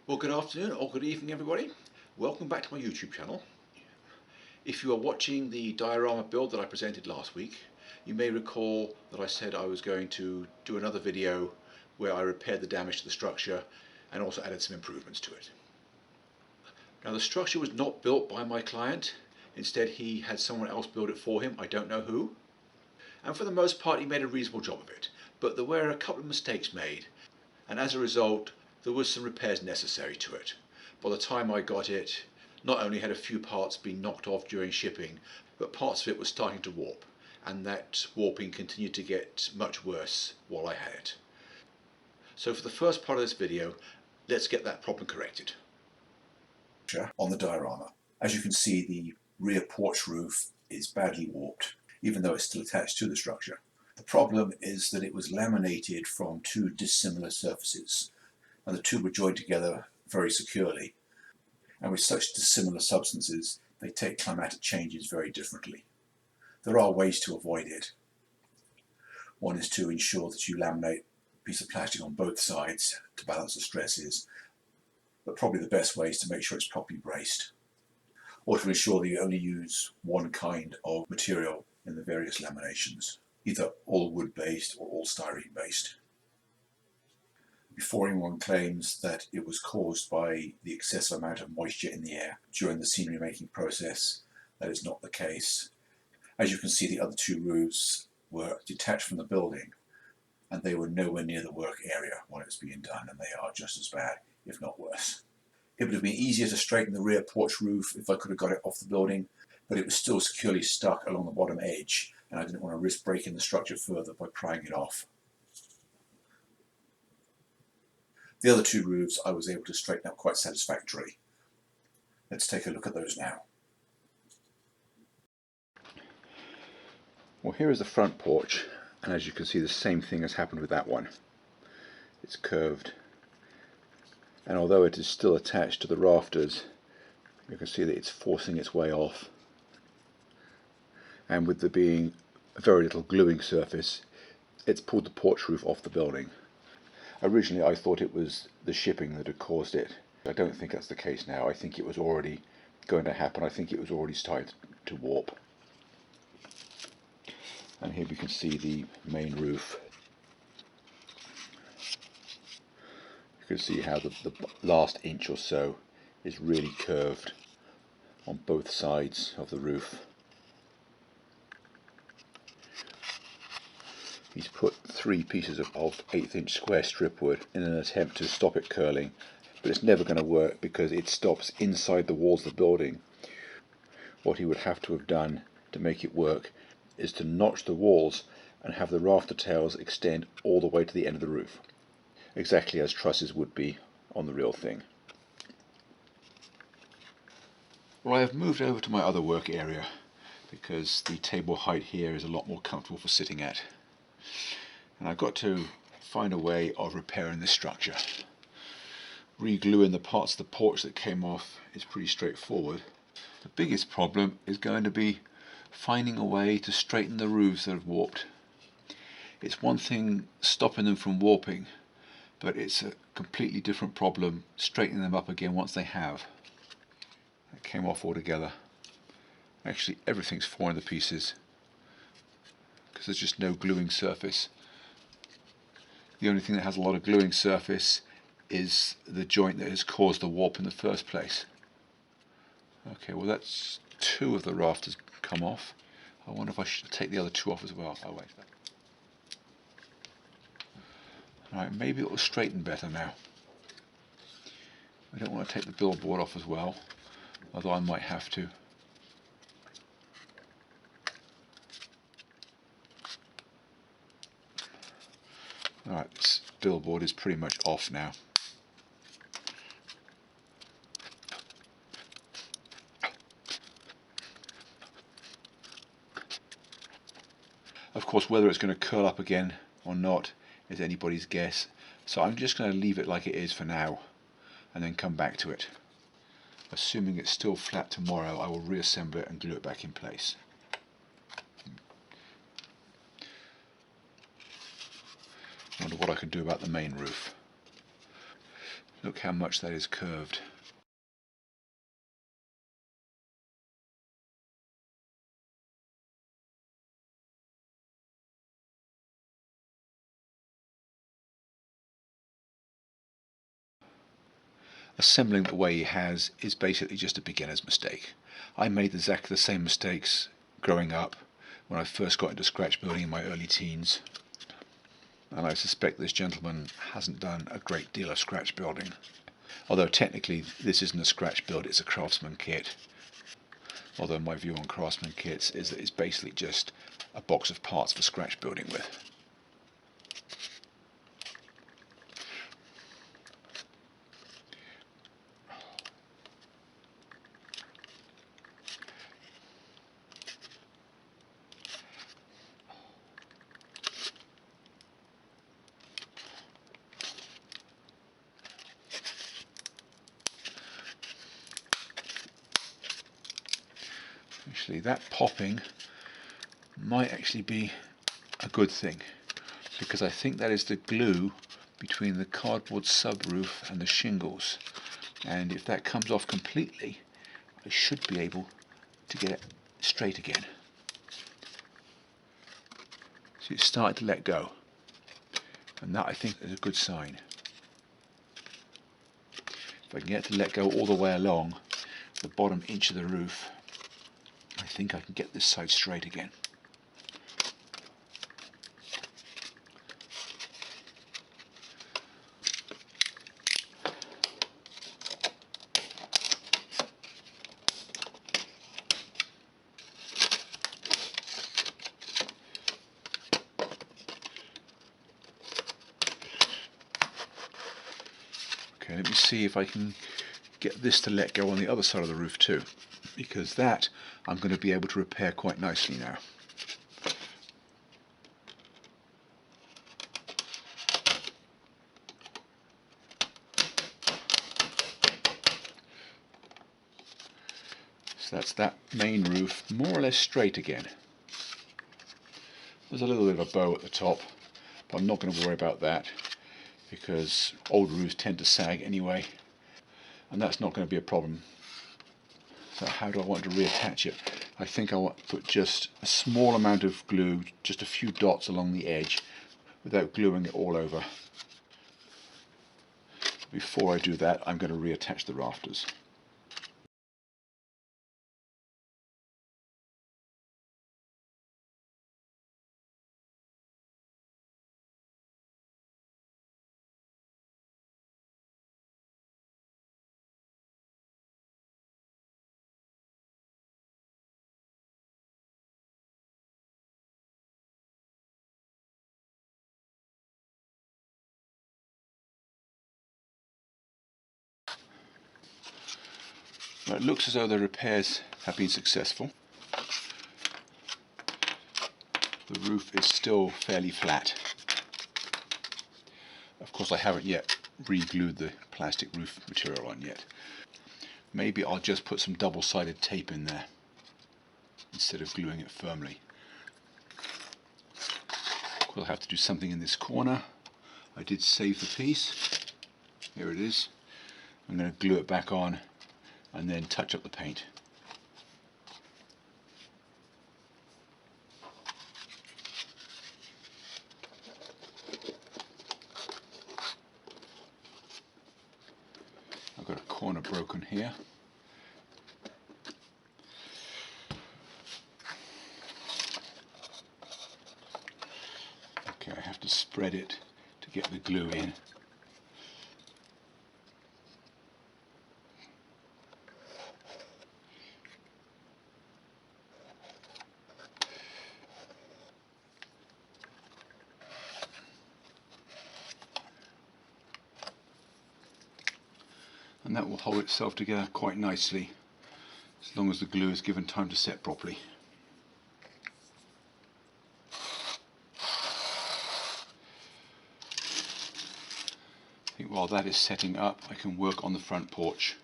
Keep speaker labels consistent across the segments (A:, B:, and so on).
A: Well, good afternoon or good evening, everybody. Welcome back to my YouTube channel. If you are watching the diorama build that I presented last week, you may recall that I said I was going to do another video where I repaired the damage to the structure and also added some improvements to it. Now, the structure was not built by my client. Instead, he had someone else build it for him. I don't know who. And for the most part, he made a reasonable job of it. But there were a couple of mistakes made, and as a result, there was some repairs necessary to it. By the time I got it, not only had a few parts been knocked off during shipping, but parts of it were starting to warp, and that warping continued to get much worse while I had it. So for the first part of this video, let's get that problem corrected.
B: On the diorama. As you can see, the rear porch roof is badly warped, even though it's still attached to the structure. The problem is that it was laminated from two dissimilar surfaces, and the two were joined together very securely. And with such dissimilar substances, they take climatic changes very differently. There are ways to avoid it. One is to ensure that you laminate a piece of plastic on both sides to balance the stresses, but probably the best way is to make sure it's properly braced, or to ensure that you only use one kind of material in the various laminations, either all wood-based or all styrene-based. Before anyone claims that it was caused by the excessive amount of moisture in the air during the scenery making process, that is not the case. As you can see, the other two roofs were detached from the building, and they were nowhere near the work area when it was being done, and they are just as bad, if not worse. It would have been easier to straighten the rear porch roof if I could have got it off the building, but it was still securely stuck along the bottom edge, and I didn't want to risk breaking the structure further by prying it off. The other two roofs I was able to straighten up quite satisfactorily. Let's take a look at those now.
A: Well, here is the front porch, and as you can see, the same thing has happened with that one. It's curved, and although it is still attached to the rafters, you can see that it's forcing its way off. And with there being very little gluing surface, it's pulled the porch roof off the building. Originally I thought it was the shipping that had caused it. I don't think that's the case now. I think it was already going to happen. I think it was already starting to warp. And here we can see the main roof. You can see how the last inch or so is really curved on both sides of the roof. He's put 3 pieces of 1/8 inch square strip wood in an attempt to stop it curling, but it's never going to work because it stops inside the walls of the building. What he would have to have done to make it work is to notch the walls and have the rafter tails extend all the way to the end of the roof, exactly as trusses would be on the real thing. Well, I have moved over to my other work area because the table height here is a lot more comfortable for sitting at. And I've got to find a way of repairing this structure. Re-gluing the parts of the porch that came off is pretty straightforward. The biggest problem is going to be finding a way to straighten the roofs that have warped. It's one thing stopping them from warping, but it's a completely different problem straightening them up again once they have. It came off altogether. Actually, everything's falling to pieces because there's just no gluing surface. The only thing that has a lot of gluing surface is the joint that has caused the warp in the first place. Okay, well that's 2 of the rafters come off. I wonder if I should take the other 2 off as well. Oh wait. Alright, maybe it will straighten better now. I don't want to take the billboard off as well, although I might have to. Alright, this billboard is pretty much off now. Of course, whether it's going to curl up again or not is anybody's guess, so I'm just going to leave it like it is for now and then come back to it. Assuming it's still flat tomorrow, I will reassemble it and glue it back in place. I wonder what I can do about the main roof. Look how much that is curved. Assembling the way he has is basically just a beginner's mistake. I made exactly the same mistakes growing up when I first got into scratch building in my early teens, and I suspect this gentleman hasn't done a great deal of scratch building. Although technically this isn't a scratch build, it's a craftsman kit. Although my view on craftsman kits is that it's basically just a box of parts for scratch building with. Actually, that popping might actually be a good thing, because I think that is the glue between the cardboard subroof and the shingles, and if that comes off completely I should be able to get it straight again. So it's starting to let go, and that I think is a good sign. If I can get it to let go all the way along the bottom inch of the roof, I think I can get this side straight again. Okay, let me see if I can get this to let go on the other side of the roof too, because that I'm going to be able to repair quite nicely now. So that's that main roof more or less straight again. There's a little bit of a bow at the top, but I'm not going to worry about that because old roofs tend to sag anyway, and that's not going to be a problem. So how do I want to reattach it? I think I want to put just a small amount of glue, just a few dots along the edge, without gluing it all over. Before I do that, I'm going to reattach the rafters. Well, it looks as though the repairs have been successful. The roof is still fairly flat. Of course, I haven't yet re-glued the plastic roof material on yet. Maybe I'll just put some double-sided tape in there instead of gluing it firmly. We'll have to do something in this corner. I did save the piece. Here it is. I'm going to glue it back on and then touch up the paint. I've got a corner broken here. Okay, I have to spread it to get the glue in. And that will hold itself together quite nicely as long as the glue is given time to set properly. I think while that is setting up, I can work on the front porch.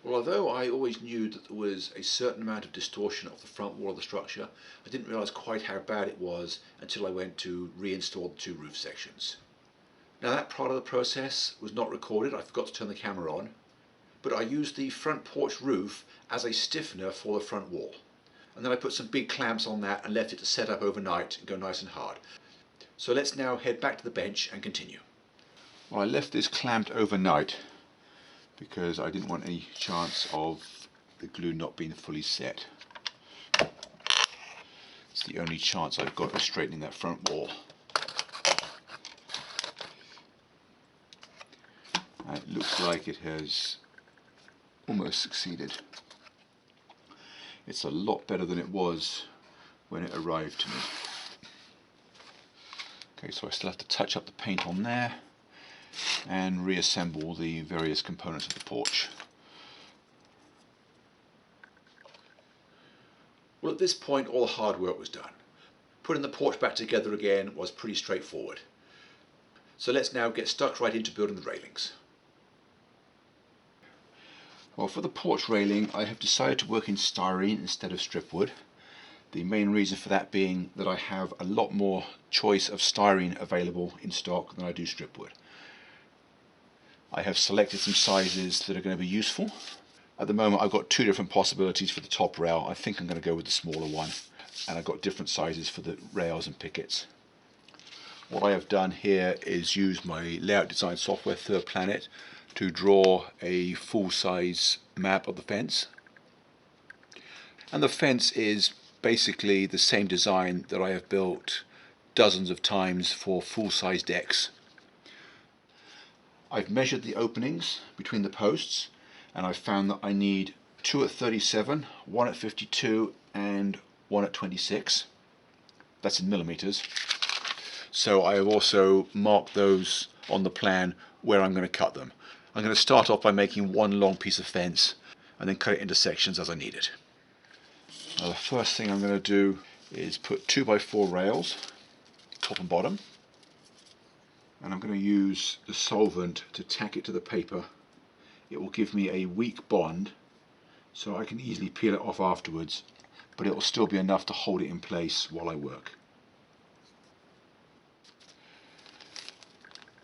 A: Well, although I always knew that there was a certain amount of distortion of the front wall of the structure, I didn't realise quite how bad it was until I went to reinstall the two roof sections. Now that part of the process was not recorded, I forgot to turn the camera on, but I used the front porch roof as a stiffener for the front wall. And then I put some big clamps on that and left it to set up overnight and go nice and hard. So let's now head back to the bench and continue. Well, I left this clamped overnight because I didn't want any chance of the glue not being fully set. It's the only chance I've got of straightening that front wall. And it looks like it has almost succeeded. It's a lot better than it was when it arrived to me. Okay, so I still have to touch up the paint on there and reassemble the various components of the porch. Well, at this point all the hard work was done. Putting the porch back together again was pretty straightforward. So let's now get stuck right into building the railings. Well, for the porch railing I have decided to work in styrene instead of strip wood. The main reason for that being that I have a lot more choice of styrene available in stock than I do strip wood. I have selected some sizes that are going to be useful. At the moment I've got two different possibilities for the top rail. I think I'm going to go with the smaller one, and I've got different sizes for the rails and pickets. What I have done here is use my layout design software Third Planet to draw a full-size map of the fence. And the fence is basically the same design that I have built dozens of times for full-size decks. I've measured the openings between the posts, and I've found that I need 2 at 37, 1 at 52 and 1 at 26. That's in millimeters. So I have also marked those on the plan where I'm going to cut them. I'm going to start off by making one long piece of fence and then cut it into sections as I need it. Now the first thing I'm going to do is put 2x4 rails, top and bottom. And I'm going to use the solvent to tack it to the paper. It will give me a weak bond so I can easily peel it off afterwards, but it will still be enough to hold it in place while I work.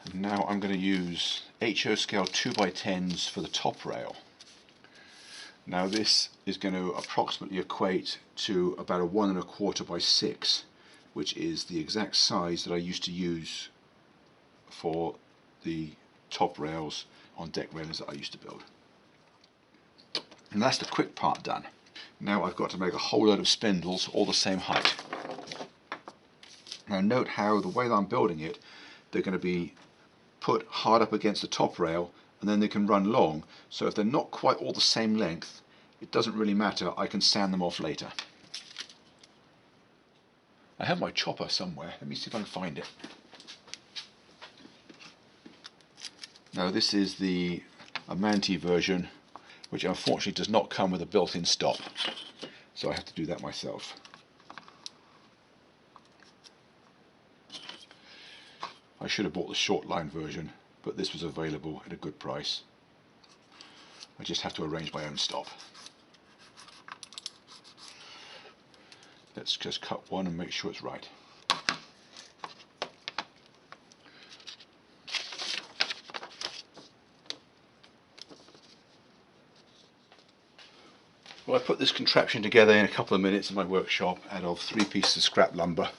A: And now I'm going to use HO scale 2x10s for the top rail. Now this is going to approximately equate to about a 1 1/4 by 6, which is the exact size that I used to use for the top rails on deck railings that I used to build. And that's the quick part done. Now I've got to make a whole load of spindles all the same height. Now note how the way that I'm building it, they're going to be put hard up against the top rail and then they can run long, so if they're not quite all the same length, it doesn't really matter, I can sand them off later. I have my chopper somewhere, let me see if I can find it. Now this is the Amanti version, which unfortunately does not come with a built-in stop, so I have to do that myself. I should have bought the short line version, but this was available at a good price. I just have to arrange my own stop. Let's just cut one and make sure it's right. Well, I put this contraption together in a couple of minutes in my workshop out of 3 pieces of scrap lumber,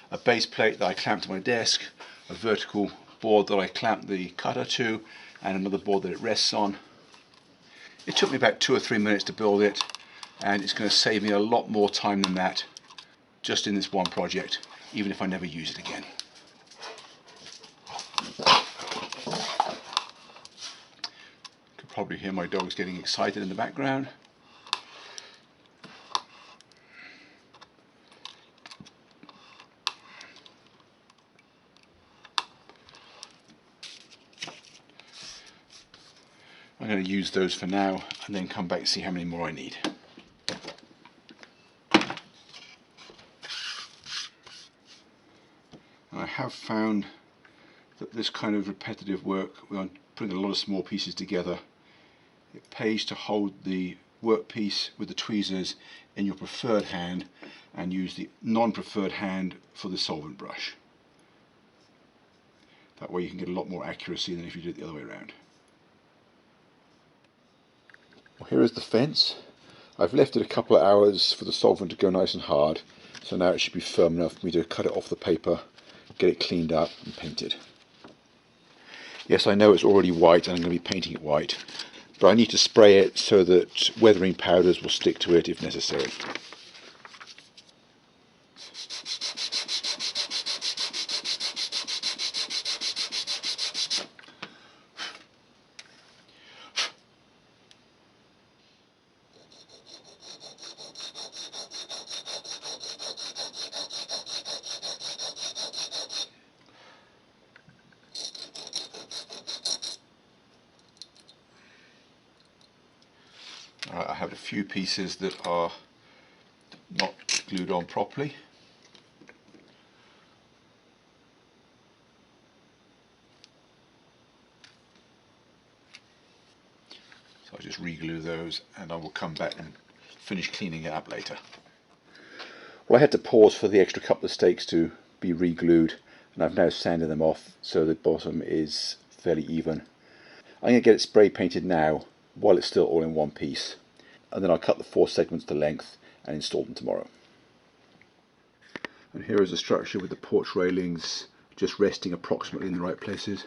A: a base plate that I clamped to my desk, a vertical board that I clamped the cutter to, and another board that it rests on. It took me about 2 or 3 minutes to build it, and it's going to save me a lot more time than that just in this one project, even if I never use it again. You can probably hear my dogs getting excited in the background. I'm going to use those for now and then come back and see how many more I need. And I have found that this kind of repetitive work, we are putting a lot of small pieces together, it pays to hold the workpiece with the tweezers in your preferred hand and use the non-preferred hand for the solvent brush. That way you can get a lot more accuracy than if you did it the other way around. Well, here is the fence. I've left it a couple of hours for the solvent to go nice and hard, so now it should be firm enough for me to cut it off the paper, get it cleaned up and painted. Yes, I know it's already white and I'm going to be painting it white, but I need to spray it so that weathering powders will stick to it if necessary. I have a few pieces that are not glued on properly. So I'll just re-glue those and I will come back and finish cleaning it up later. Well, I had to pause for the extra couple of stakes to be re-glued, and I've now sanded them off so the bottom is fairly even. I'm going to get it spray painted now while it's still all in one piece, and then I'll cut the 4 segments to length and install them tomorrow. And here is the structure with the porch railings just resting approximately in the right places.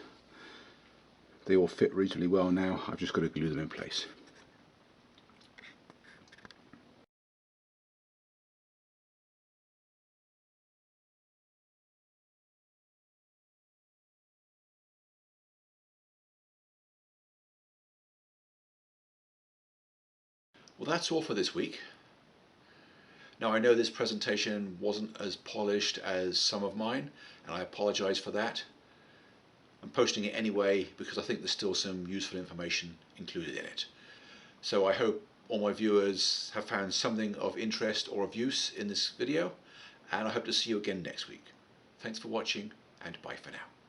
A: They all fit reasonably well now. I've just got to glue them in place. Well, that's all for this week. Now, I know this presentation wasn't as polished as some of mine, and I apologize for that. I'm posting it anyway because I think there's still some useful information included in it. So I hope all my viewers have found something of interest or of use in this video, and I hope to see you again next week. Thanks for watching, and bye for now.